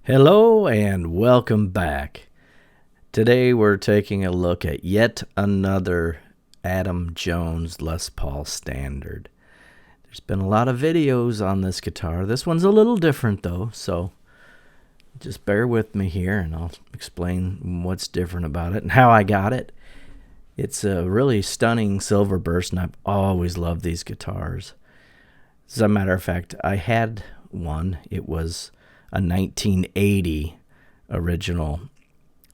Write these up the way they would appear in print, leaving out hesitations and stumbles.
Hello and welcome back. Today we're taking a look at yet another Adam Jones Les Paul standard. There's been a lot of videos on this guitar. This one's a little different though, so just bear with me here and I'll explain what's different about it and how I got it. It's a really stunning Silverburst, and I've always loved these guitars. As a matter of fact, I had one. It was a 1980 original,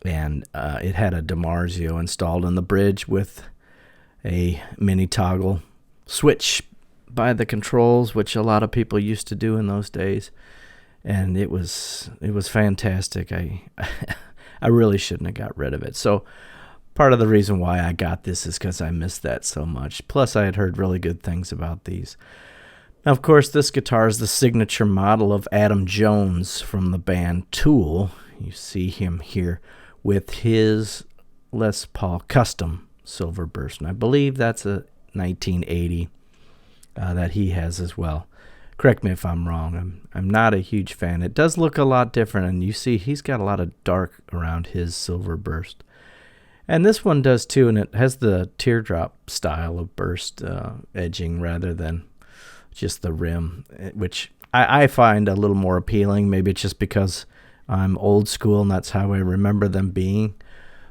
and it had a DiMarzio installed on the bridge with a mini toggle switch by the controls, which a lot of people used to do in those days, and it was fantastic. I really shouldn't have got rid of it. So part of the reason why I got this is because I missed that so much. Plus, I had heard really good things about these. Now, of course, this guitar is the signature model of Adam Jones from the band Tool. You see him here with his Les Paul Custom Silverburst, and I believe that's a 1980 that he has as well. Correct me if I'm wrong. I'm not a huge fan. It does look a lot different, and you see he's got a lot of dark around his Silverburst. And this one does too, and it has the teardrop style of burst edging rather than just the rim, which I find a little more appealing. Maybe it's just because I'm old school and that's how I remember them being.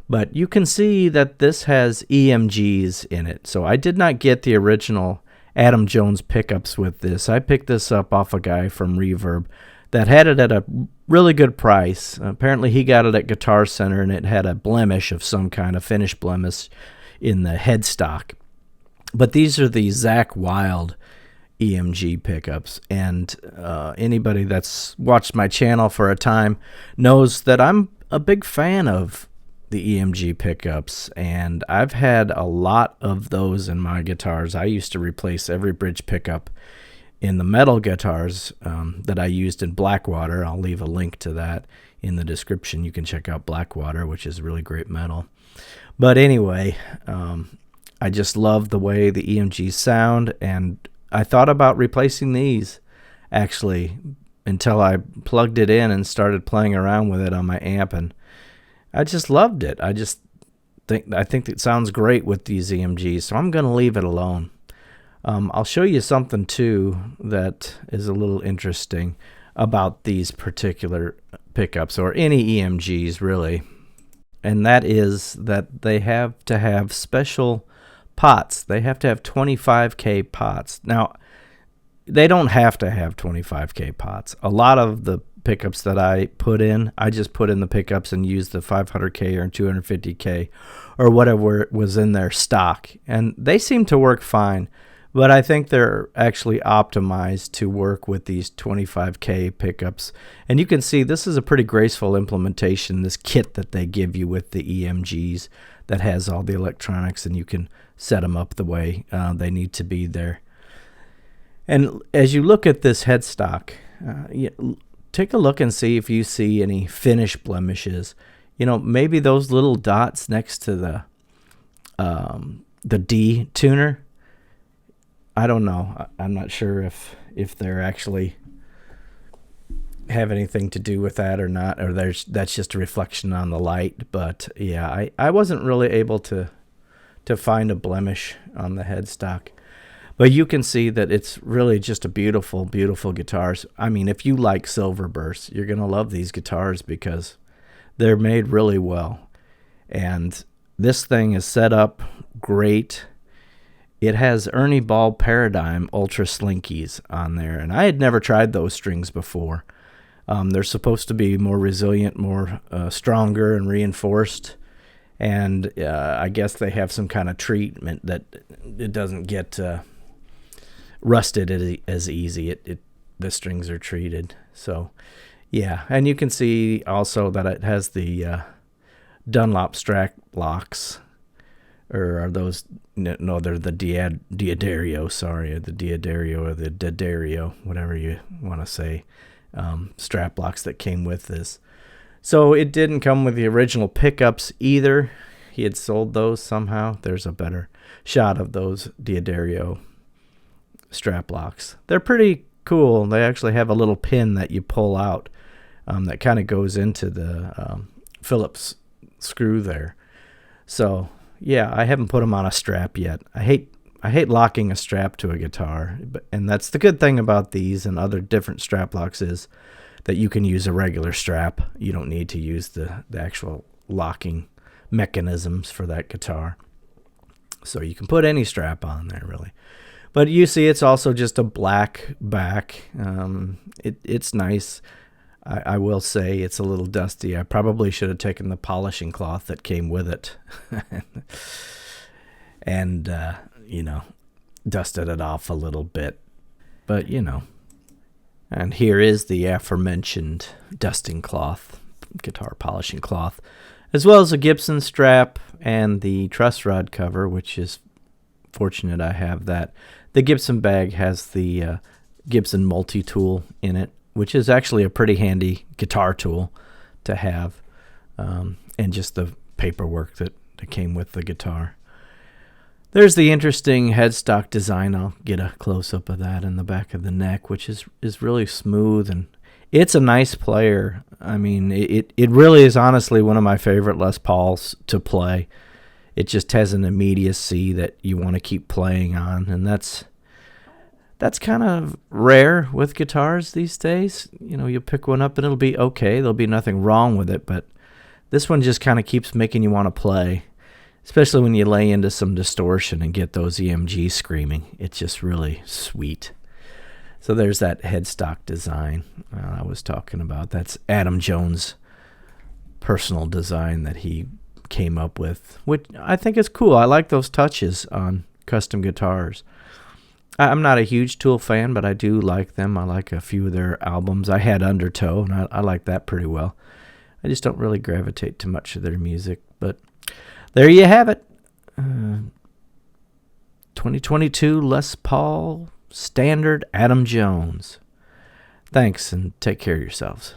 But you can see that this has EMGs in it. So I did not get the original Adam Jones pickups with this. I picked this up off a guy from Reverb that had it at a really good price. Apparently he got it at Guitar Center, and it had a blemish of some kind, of finish blemish in the headstock. But these are the Zakk Wylde EMG pickups, and anybody that's watched my channel for a time knows that I'm a big fan of the EMG pickups, and I've had a lot of those in my guitars. I used to replace every bridge pickup in the metal guitars that I used in Blackwater. I'll leave a link to that in the description. You can check out Blackwater, which is really great metal. But anyway, I just love the way the EMGs sound, and I thought about replacing these, actually, until I plugged it in and started playing around with it on my amp, and I just loved it. I think it sounds great with these EMGs, so I'm going to leave it alone. I'll show you something, too, that is a little interesting about these particular pickups, or any EMGs, really, and that is that they have to have special pots. They have to have 25K pots. Now, they don't have to have 25K pots. A lot of the pickups that I put in, I just put in the pickups and used the 500K or 250K or whatever was in their stock, and they seem to work fine. But I think they're actually optimized to work with these 25K pickups. And you can see this is a pretty graceful implementation, this kit that they give you with the EMGs that has all the electronics, and you can set them up the way they need to be there. And as you look at this headstock, take a look and see if you see any finish blemishes. You know, maybe those little dots next to the D tuner. I don't know. I'm not sure if they're actually have anything to do with that or not, or that's just a reflection on the light. But yeah, I wasn't really able to find a blemish on the headstock. But you can see that it's really just a beautiful, beautiful guitars. I mean, if you like Silverburst, you're going to love these guitars because they're made really well. And this thing is set up great. It has Ernie Ball Paradigm Ultra Slinkies on there, and I had never tried those strings before. They're supposed to be more resilient, more stronger and reinforced, and I guess they have some kind of treatment that it doesn't get rusted as easy. The strings are treated. So, yeah, and you can see also that it has the Dunlop Strat locks, or are those? No, they're the Diodario. Sorry, the Diodario or the D'Addario, whatever you want to say. Strap locks that came with this. So it didn't come with the original pickups either. he had sold those somehow. There's a better shot of those D'Addario strap locks. They're pretty cool. They actually have a little pin that you pull out that kind of goes into the Phillips screw there. So yeah, I haven't put them on a strap yet. I hate locking a strap to a guitar, and that's the good thing about these and other different strap locks is that you can use a regular strap. You don't need to use the actual locking mechanisms for that guitar. So you can put any strap on there, really. But you see it's also just a black back. It's nice. I will say it's a little dusty. I probably should have taken the polishing cloth that came with it and dusted it off a little bit. But, and here is the aforementioned dusting cloth, guitar polishing cloth, as well as a Gibson strap and the truss rod cover, which is fortunate I have that. The Gibson bag has the Gibson multi-tool in it, which is actually a pretty handy guitar tool to have, and just the paperwork that came with the guitar. There's the interesting headstock design. I'll get a close-up of that in the back of the neck, which is really smooth, and it's a nice player. I mean, it really is honestly one of my favorite Les Pauls to play. It just has an immediacy that you want to keep playing on, and that's kind of rare with guitars these days. You pick one up and it'll be okay. There'll be nothing wrong with it, but this one just kind of keeps making you want to play, especially when you lay into some distortion and get those EMGs screaming. It's just really sweet. So there's that headstock design I was talking about. That's Adam Jones' personal design that he came up with, which I think is cool. I like those touches on custom guitars. I'm not a huge Tool fan, but I do like them. I like a few of their albums. I had Undertow, and I like that pretty well. I just don't really gravitate to much of their music, but there you have it. 2022 Les Paul Standard Adam Jones. Thanks, and take care of yourselves.